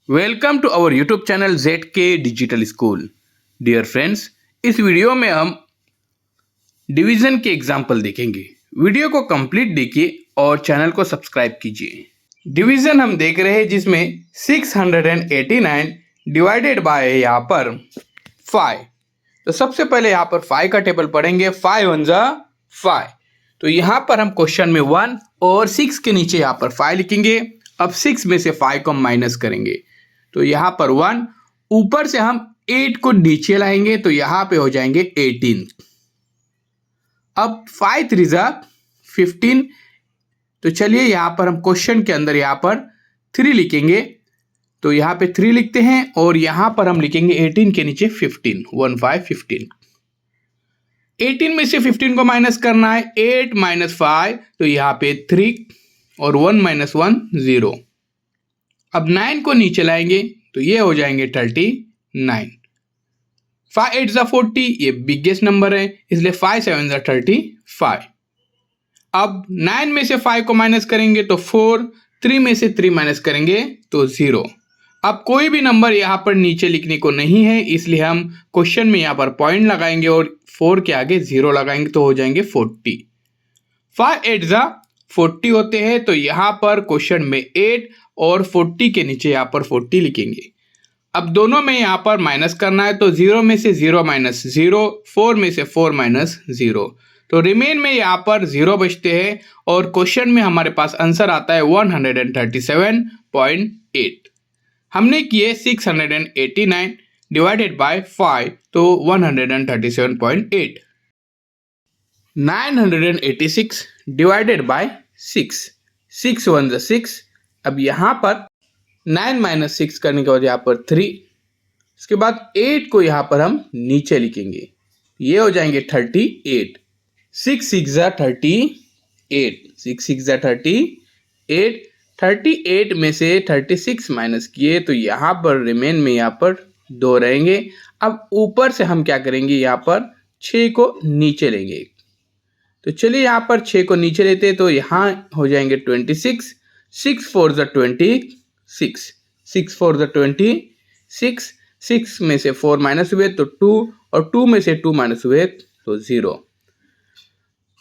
Welcome to our YouTube channel ZK digital school. Dear friends, इस video में हम division के एग्जाम्पल देखेंगे। वीडियो को कंप्लीट देखिए और चैनल को सब्सक्राइब कीजिए। डिवीज़न हम देख रहे हैं जिसमें 689 डिवाइडेड बाय यहाँ पर 5। तो सबसे पहले यहाँ पर 5 का टेबल पढ़ेंगे। 5 1 जा 5। तो यहाँ पर हम क्वेश्चन में 1 और 6 के नीचे यहाँ पर 5 लिखेंगे। अब 6 में से 5 को हम माइनस करेंगे तो यहाँ पर 1, ऊपर से हम 8 को नीचे लाएंगे तो यहाँ पे हो जाएंगे 18। अब 5 3 जा 15। तो चलिए यहाँ पर हम क्वेश्चन के अंदर यहाँ पर 3 लिखेंगे। तो यहाँ पे 3 लिखते हैं और यहाँ पर हम लिखेंगे 18 के नीचे 15। 1 5 15। 18 में से 15 को माइनस करना है। 8 माइनस 5 तो यहाँ पे 3 और 1 माइनस 1 0। अब 9 को नीचे लाएंगे तो ये हो जाएंगे 39। 5 8 जा 40, ये बिगेस्ट नंबर है इसलिए 5 7 जा 35। अब 9 में से 5 को माइनस करेंगे तो 4, 3 में से 3 माइनस करेंगे तो 0। अब कोई भी नंबर यहाँ पर नीचे लिखने को नहीं है इसलिए हम क्वेश्चन में यहाँ पर पॉइंट लगाएंगे और 4 के आगे 0 लगाएंगे तो हो जाएंगे 40। 5 8 जा 40 होते हैं तो यहाँ पर क्वेश्चन में 8 और 40 के नीचे यहाँ पर 40 लिखेंगे। अब दोनों में यहाँ पर माइनस करना है तो 0 में से 0 माइनस 0, 4 में से 4 माइनस 0। तो रिमेन में यहाँ पर 0 बचते हैं और क्वेश्चन में हमारे पास आंसर आता है 137.8। हमने किए 689 डिवाइडेड बाय 5 तो 137.8। 986 डिवाइडेड बाय 6। 6 1 जा 6। अब यहाँ पर 9 माइनस 6 करने के बाद यहाँ पर 3। उसके बाद 8 को यहाँ पर हम नीचे लिखेंगे, ये हो जाएंगे 38। 6 6 जा 38। 6 6 जा 38। 38 में से 36 माइनस किए तो यहाँ पर रिमेन में यहाँ पर 2 रहेंगे। अब ऊपर से हम क्या करेंगे, यहाँ पर 6 को नीचे लेंगे। तो चलिए यहाँ पर 6 को नीचे लेते हैं तो यहाँ हो जाएंगे 26। 6 4 जा 26। 6 4 जा 26। 6 में से 4 माइनस हुए तो 2 और 2 में से 2 माइनस हुए तो 0।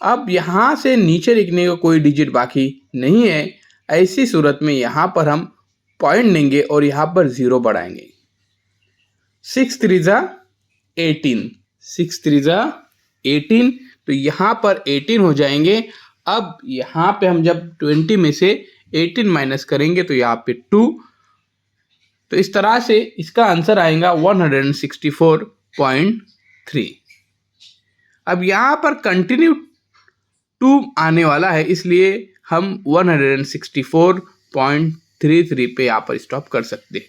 अब यहाँ से नीचे लिखने का कोई डिजिट बाकी नहीं है। ऐसी सूरत में यहाँ पर हम पॉइंट लेंगे और यहाँ पर 0 बढ़ाएंगे। 6 3 जा 18। 6 3 जा 18 तो यहाँ पर 18 हो जाएंगे। अब यहाँ पे हम जब 20 में से 18 माइनस करेंगे तो यहाँ पे 2। तो इस तरह से इसका आंसर आएगा 164.3। अब यहाँ पर कंटिन्यू 2 आने वाला है इसलिए हम 164.33 पे यहाँ पर स्टॉप कर सकते हैं।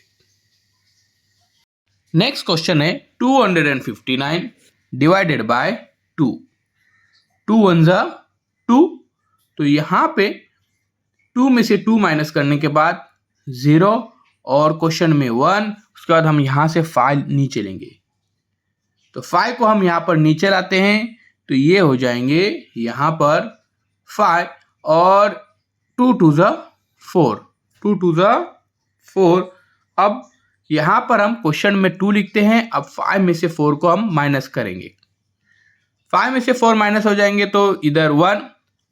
नेक्स्ट क्वेश्चन है 259 डिवाइडेड बाय 2। 2 1 जा 2। तो यहाँ पे 2 में से 2 माइनस करने के बाद 0 और क्वेश्चन में 1। उसके बाद हम यहाँ से 5 नीचे लेंगे तो 5 को हम यहाँ पर नीचे लाते हैं तो ये हो जाएंगे यहाँ पर 5 और 2 2 जा 4। 2 2 जा 4। अब यहाँ पर हम क्वेश्चन में 2 लिखते हैं। अब 5 में से 4 को हम माइनस करेंगे। 5 में से 4 माइनस हो जाएंगे तो इधर 1।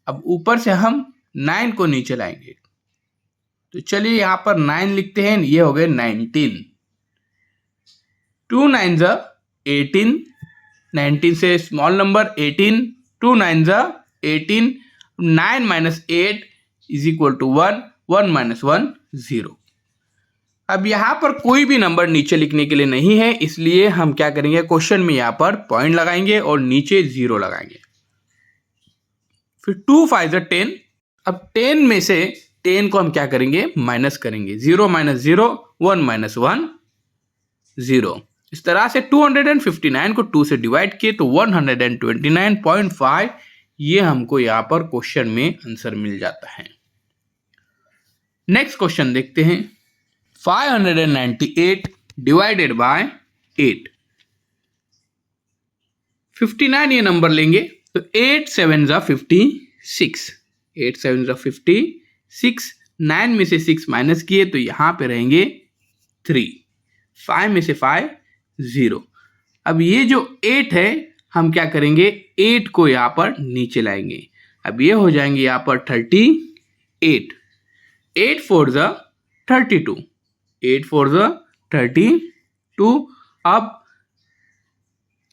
अब ऊपर से हम 9 को नीचे लाएंगे तो चलिए यहाँ पर 9 लिखते हैं, ये हो गए 19। 2 9 जा 18। 19 से स्मॉल नंबर 18। 2 9 जा 18। 9 minus 8 is equal to 1। 1 minus 1 0। अब यहाँ पर कोई भी नंबर नीचे लिखने के लिए नहीं है इसलिए हम क्या करेंगे, क्वेश्चन में यहाँ पर पॉइंट लगाएंगे और नीचे 0 लगाएंगे। फिर 2 5 जा 10। अब 10 में से 10 को हम क्या करेंगे, माइनस करेंगे। 0 माइनस 0, 1 माइनस 1 0। इस तरह से 259 को 2 से डिवाइड किए तो 129.5 ये हमको यहाँ पर क्वेश्चन में आंसर मिल जाता है। नेक्स्ट क्वेश्चन देखते हैं 598 डिवाइडेड बाय 8। 59 ये नंबर लेंगे तो 8 7 जा 56। 8 7 जा 56। 9 में से 6 माइनस किए तो यहाँ पे रहेंगे 3, 5 में से 5 0। अब ये जो 8 है हम क्या करेंगे, 8 को यहाँ पर नीचे लाएंगे। अब ये हो जाएंगे यहाँ पर 38, 8 4 ज़ा 32, 8 4 ज़ा 32। अब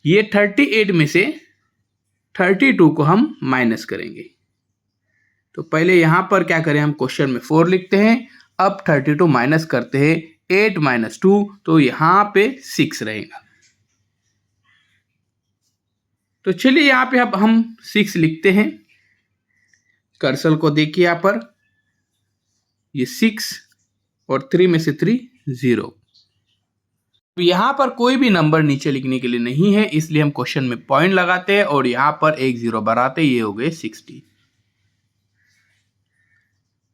ये 38 में से 32 को हम माइनस करेंगे। तो पहले यहाँ पर क्या करें, हम क्वेश्चन में 4 लिखते हैं। अब 32 माइनस करते हैं, 8 माइनस 2, तो यहाँ पे 6 रहेगा। तो चलिए यहाँ पे अब हम 6 लिखते हैं। कर्सर को देखिए यहाँ पर, ये 6 और 3 में से 3 0। यहाँ पर कोई भी नंबर नीचे लिखने के लिए नहीं है, इसलिए हम क्वेश्चन में पॉइंट लगाते हैं और यहाँ पर एक 0 बढ़ाते, ये हो गए 60।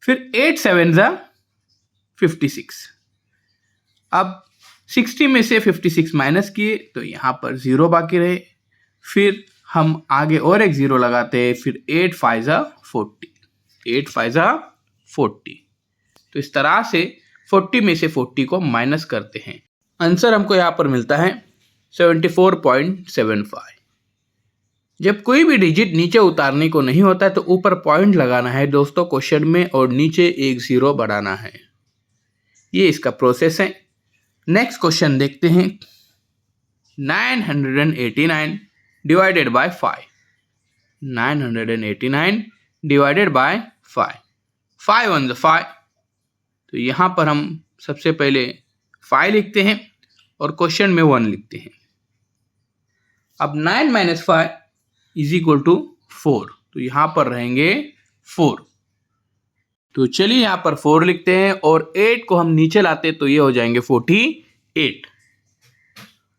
फिर 8 7 ज़ा 56। अब 60 में से 56 माइनस किए तो यहाँ पर 0 बाकी रहे। फिर हम आगे और एक 0 लगाते हैं। फिर 8 5 ज़ा 40, 8 5 ज़ा 40। तो इस तरह से 40 में से 40 को माइनस करते हैं। आंसर हमको यहाँ पर मिलता है 74.75। जब कोई भी डिजिट नीचे उतारने को नहीं होता है तो ऊपर पॉइंट लगाना है दोस्तों क्वेश्चन में, और नीचे एक 0 बढ़ाना है। ये इसका प्रोसेस है। नेक्स्ट क्वेश्चन देखते हैं। 989 डिवाइडेड बाय 5, 989 डिवाइडेड बाय 5, 5 1 ज़ा 5। तो यहाँ पर हम सबसे पहले 5 लिखते हैं और क्वेश्चन में 1 लिखते हैं। अब 9 माइनस 5 इज इक्वल टू 4, तो यहाँ पर रहेंगे 4। तो चलिए यहाँ पर 4 लिखते हैं और 8 को हम नीचे लाते तो ये हो जाएंगे 48।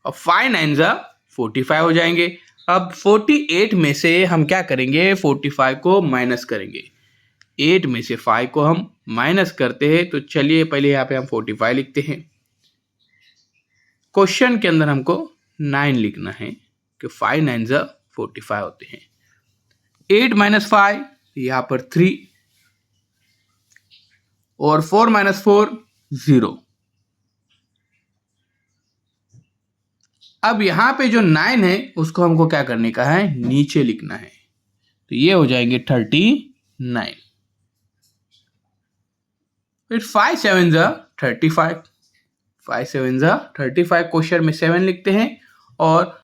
अब 5 9 ज़ा 45 हो जाएंगे। अब 48 में से हम क्या करेंगे, 45 को माइनस करेंगे। 8 में से 5 को हम माइनस करते हैं। तो चलिए पहले यहाँ पे हम 45 लिखते हैं। क्वेश्चन के अंदर हमको 9 लिखना है कि 5 9 ज़ा 45 होते हैं। 8 माइनस 5 यहाँ पर 3 और 4 माइनस 4 0। अब यहाँ पे जो 9 है उसको हमको क्या करने का है, नीचे लिखना है। तो ये हो जाएंगे 39। फिर 5 7 ज़ा 35, 5 7 ज़ा 35। क्वेश्चन में 7 लिखते हैं और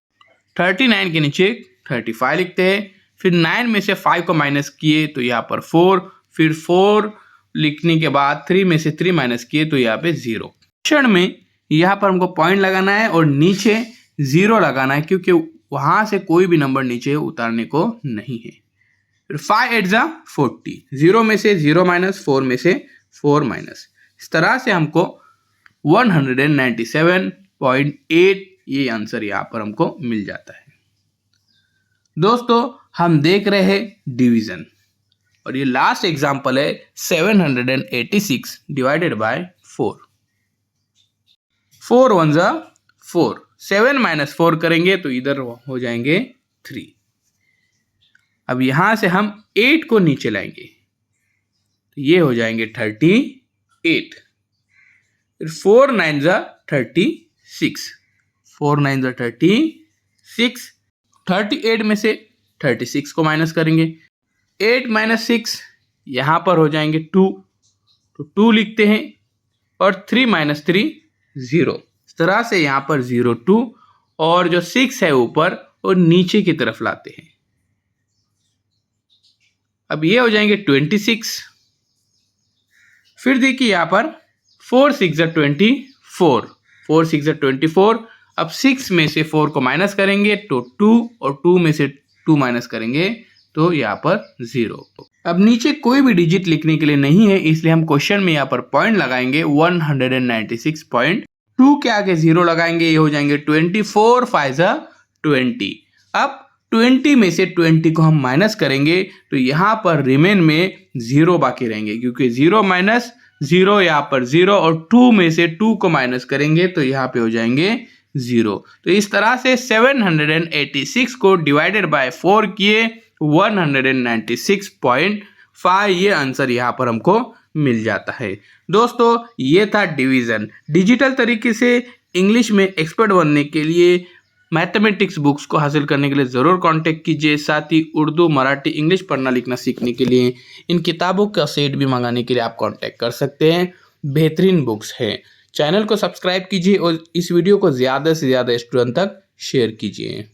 39 के नीचे 35 लिखते हैं। फिर 9 में से 5 को माइनस किए तो यहाँ पर 4। फिर 4 लिखने के बाद 3 में से 3 माइनस किए तो यहाँ पे 0। क्वेश्चन में यहाँ पर हमको पॉइंट लगाना है और नीचे 0 लगाना है, क्योंकि वहाँ से कोई भी नंबर नीचे उतारने को नहीं है। फिर 5 8 ज़ा 40, 0 में से 0 माइनस, 4 में से 4 माइनस। इस तरह से हमको 197.8 ये आंसर यहाँ पर हमको मिल जाता है। दोस्तों हम देख रहे हैं डिवीजन, और ये लास्ट एग्जांपल है 786 डिवाइडेड बाय 4। 4 1 ज़ा 4, 7 माइनस 4 करेंगे तो इधर हो जाएंगे 3। अब यहां से हम 8 को नीचे लाएंगे तो ये हो जाएंगे 38। फिर 4 9 ज़ा 36, 4 9 ज़ा 36। 38 में से 36 को माइनस करेंगे। 8 माइनस 6 यहाँ पर हो जाएंगे 2, तो 2 लिखते हैं और 3 माइनस 3 0। इस तरह से यहाँ पर 0 2 और जो 6 है ऊपर और नीचे की तरफ लाते हैं। अब ये हो जाएंगे 26। फिर देखिए यहाँ पर 4 6 ज़ा 24, 4 6 ज़ा 24। अब 6 में से 4 को माइनस करेंगे तो 2, और 2 में से 2 माइनस करेंगे तो यहाँ पर 0। अब नीचे कोई भी डिजिट लिखने के लिए नहीं है, इसलिए हम क्वेश्चन में यहाँ पर पॉइंट लगाएंगे 196 2 के आगे 0 लगाएंगे, ये हो जाएंगे 24 5 ज़ा 20। अब 20 में से 20 को हम माइनस करेंगे तो यहाँ पर रिमेन में 0 बाकी रहेंगे, क्योंकि 0 माइनस 0 यहाँ पर 0, और 2 में से 2 को माइनस करेंगे तो यहाँ पे हो जाएंगे 0। तो इस तरह से 786 को डिवाइडेड बाय 4 किए 196.5 ये आंसर यहाँ पर हमको मिल जाता है। दोस्तों, ये था डिवीज़न। डिजिटल तरीके से इंग्लिश में एक्सपर्ट बनने के लिए मैथमेटिक्स बुक्स को हासिल करने के लिए ज़रूर कांटेक्ट कीजिए। साथ ही उर्दू, मराठी, इंग्लिश पढ़ना लिखना सीखने के लिए इन किताबों का सेट भी मंगाने के लिए आप कांटेक्ट कर सकते हैं। बेहतरीन बुक्स हैं। चैनल को सब्सक्राइब कीजिए और इस वीडियो को ज़्यादा से ज़्यादा स्टूडेंट तक शेयर कीजिए।